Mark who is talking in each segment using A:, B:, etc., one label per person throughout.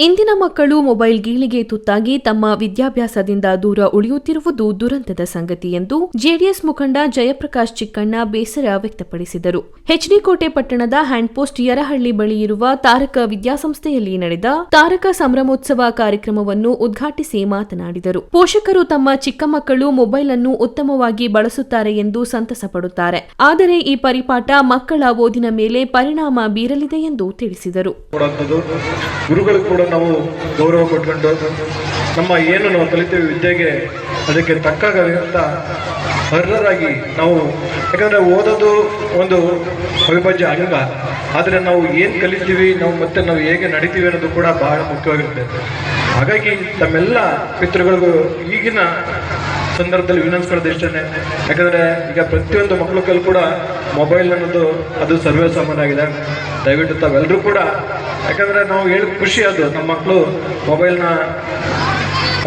A: ಇಂದಿನ ಮಕ್ಕಳು ಮೊಬೈಲ್ ಗೀಳಿಗೆ ತುತ್ತಾಗಿ ತಮ್ಮ ವಿದ್ಯಾಭ್ಯಾಸದಿಂದ ದೂರ ಉಳಿಯುತ್ತಿರುವುದು ದುರಂತದ ಸಂಗತಿ ಎಂದು ಜೆಡಿಎಸ್ ಮುಖಂಡ ಜಯಪ್ರಕಾಶ್ ಚಿಕ್ಕಣ್ಣ ಬೇಸರ ವ್ಯಕ್ತಪಡಿಸಿದರು. ಹೆಚ್ಡಿಕೋಟೆ ಪಟ್ಟಣದ ಹ್ಯಾಂಡ್ಪೋಸ್ಟ್ ಯರಹಳ್ಳಿ ಬಳಿ ಇರುವ ತಾರಕ ವಿದ್ಯಾಸಂಸ್ಥೆಯಲ್ಲಿ ನಡೆದ ತಾರಕ ಸಂಭ್ರಮೋತ್ಸವ ಕಾರ್ಯಕ್ರಮವನ್ನು ಉದ್ಘಾಟಿಸಿ ಮಾತನಾಡಿದರು. ಪೋಷಕರು ತಮ್ಮ ಚಿಕ್ಕ ಮಕ್ಕಳು ಮೊಬೈಲ್ ಅನ್ನು ಉತ್ತಮವಾಗಿ ಬಳಸುತ್ತಾರೆ ಎಂದು ಸಂತಸ ಪಡುತ್ತಾರೆ. ಆದರೆ ಈ ಪರಿಪಾಠ ಮಕ್ಕಳ ಓದಿನ ಮೇಲೆ ಪರಿಣಾಮ ಬೀರಲಿದೆ ಎಂದು ತಿಳಿಸಿದರು.
B: ನಾವು ಗೌರವ ಕೊಟ್ಕೊಂಡು ನಮ್ಮ ಏನು ನಾವು ಕಲಿತೀವಿ ವಿದ್ಯೆಗೆ ಅದಕ್ಕೆ ತಕ್ಕಾಗಂತ ಅರ್ಹರಾಗಿ ನಾವು, ಯಾಕಂದರೆ ಓದೋದು ಒಂದು ಅವಿಭಾಜ್ಯ ಅಂಗ, ಆದರೆ ನಾವು ಏನು ಕಲಿತೀವಿ ಮತ್ತೆ ನಾವು ಹೇಗೆ ನಡೀತೀವಿ ಅನ್ನೋದು ಕೂಡ ಬಹಳ ಮುಖ್ಯವಾಗಿರುತ್ತೆ. ಹಾಗಾಗಿ ತಮ್ಮೆಲ್ಲ ಮಿತ್ರಗಳಿಗೂ ಈಗಿನ ಸಂದರ್ಭದಲ್ಲಿ ವಿನಂತಿಸ್ಕೊಳ್ಳೋದು ಇಷ್ಟೇ. ಯಾಕಂದರೆ ಈಗ ಪ್ರತಿಯೊಂದು ಮಕ್ಕಳ ಕೈಲಿ ಕೂಡ ಮೊಬೈಲ್ ಅನ್ನೋದು ಅದು ಸರ್ವೇ ಸಾಮಾನ್ಯ ಆಗಿದೆ. ದಯವಿಟ್ಟು ತಾವೆಲ್ಲರೂ ಕೂಡ, ಯಾಕಂದರೆ ನಾವು ಹೇಳಿ ಖುಷಿ ಅದು ನಮ್ಮ ಮಕ್ಕಳು ಮೊಬೈಲ್ನ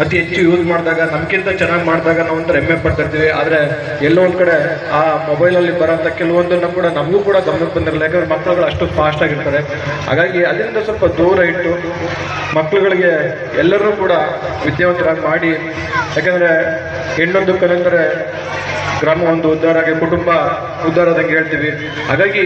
B: ಅತಿ ಹೆಚ್ಚು ಯೂಸ್ ಮಾಡಿದಾಗ, ನಮಗಿಂತ ಚೆನ್ನಾಗಿ ಮಾಡಿದಾಗ ನಾವು ಒಂಥರ ಹೆಮ್ಮೆ ಪಡ್ತಾ ಇರ್ತೀವಿ. ಆದರೆ ಎಲ್ಲೋ ಒಂದು ಕಡೆ ಆ ಮೊಬೈಲಲ್ಲಿ ಬರೋಂಥ ಕೆಲವೊಂದನ್ನು ಕೂಡ ನಮಗೂ ಕೂಡ ಗಮನಕ್ಕೆ ಬಂದಿರಲ್ಲ. ಯಾಕಂದರೆ ಮಕ್ಕಳುಗಳು ಅಷ್ಟು ಫಾಸ್ಟ್ ಆಗಿರ್ತಾರೆ. ಹಾಗಾಗಿ ಅದರಿಂದ ಸ್ವಲ್ಪ ದೂರ ಇಟ್ಟು ಮಕ್ಕಳುಗಳಿಗೆ ಎಲ್ಲರೂ ಕೂಡ ವಿದ್ಯಾವಂತರಾಗಿ ಮಾಡಿ, ಯಾಕಂದರೆ ಹೆಣ್ಣೊಂದು ಕಲೆಂದರೆ ಗ್ರಾಮ ಒಂದು ಉದ್ಧಾರ ಆಗಿ ಕುಟುಂಬ ಉದ್ಧಾರ ಆದಂಗೆ ಹೇಳ್ತೀವಿ. ಹಾಗಾಗಿ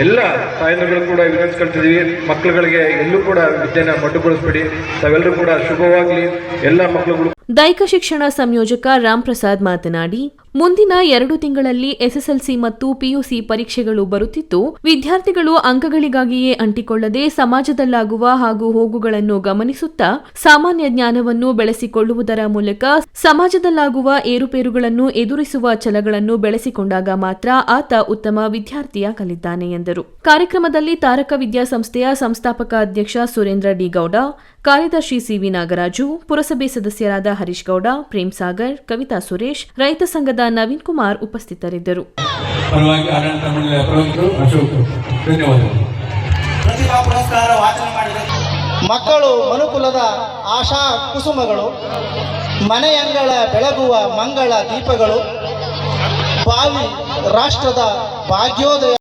B: ಎಲ್ಲ ತಾಯಂದಿರುಗಳು ಕೂಡ ವಿನಂತಿಸ್ಕೊಳ್ತಿದ್ದೀವಿ, ಮಕ್ಕಳುಗಳಿಗೆ ಎಲ್ಲೂ ಕೂಡ ವಿದ್ಯೆನ ಮೊಟ್ಟುಗೊಳಿಸ್ಬಿಡಿ. ತಾವೆಲ್ಲರೂ ಕೂಡ ಶುಭವಾಗಲಿ ಎಲ್ಲ ಮಕ್ಕಳುಗಳು.
A: ದೈಹಿಕ ಶಿಕ್ಷಣ ಸಂಯೋಜಕ ರಾಮ್ ಪ್ರಸಾದ್ ಮಾತನಾಡಿ, ಮುಂದಿನ 2 ತಿಂಗಳಲ್ಲಿ ಎಸ್ಎಸ್ಎಲ್ಸಿ ಮತ್ತು ಪಿಯುಸಿ ಪರೀಕ್ಷೆಗಳು ಬರುತ್ತಿದ್ದು, ವಿದ್ಯಾರ್ಥಿಗಳು ಅಂಕಗಳಿಗಾಗಿಯೇ ಅಂಟಿಕೊಳ್ಳದೆ ಸಮಾಜದಲ್ಲಾಗುವ ಹಾಗೂ ಹೋಗುಗಳನ್ನು ಗಮನಿಸುತ್ತಾ ಸಾಮಾನ್ಯ ಜ್ಞಾನವನ್ನು ಬೆಳೆಸಿಕೊಳ್ಳುವುದರ ಮೂಲಕ ಸಮಾಜದಲ್ಲಾಗುವ ಏರುಪೇರುಗಳನ್ನು ಎದುರಿಸುವ ಛಲಗಳನ್ನು ಬೆಳೆಸಿಕೊಂಡಾಗ ಮಾತ್ರ ಆತ ಉತ್ತಮ ವಿದ್ಯಾರ್ಥಿಯಾಗಲಿದ್ದಾನೆ ಎಂದರು. ಕಾರ್ಯಕ್ರಮದಲ್ಲಿ ತಾರಕ ವಿದ್ಯಾಸಂಸ್ಥೆಯ ಸಂಸ್ಥಾಪಕ ಅಧ್ಯಕ್ಷ ಸುರೇಂದ್ರ ಡಿ ಗೌಡ, ಕಾರ್ಯದರ್ಶಿ ಸಿವಿ ನಾಗರಾಜು, ಪುರಸಭೆ ಸದಸ್ಯರಾದ ಹರೀಶ್ ಗೌಡ, ಪ್ರೇಮ್ ಸಾಗರ್, ಕವಿತಾ ಸುರೇಶ್, ರೈತ ಸಂಘದ ನವೀನ್ ಕುಮಾರ್ ಉಪಸ್ಥಿತರಿದ್ದರು.
C: ಮಕ್ಕಳು ಮನುಕುಲದ ಆಶಾ ಕುಸುಮಗಳು, ಮನೆಯಂಗಳ ಬೆಳಗುವ ಮಂಗಳ ದೀಪಗಳು, ಭಾವಿ ರಾಷ್ಟ್ರದ ಭಾಗ್ಯೋದಯ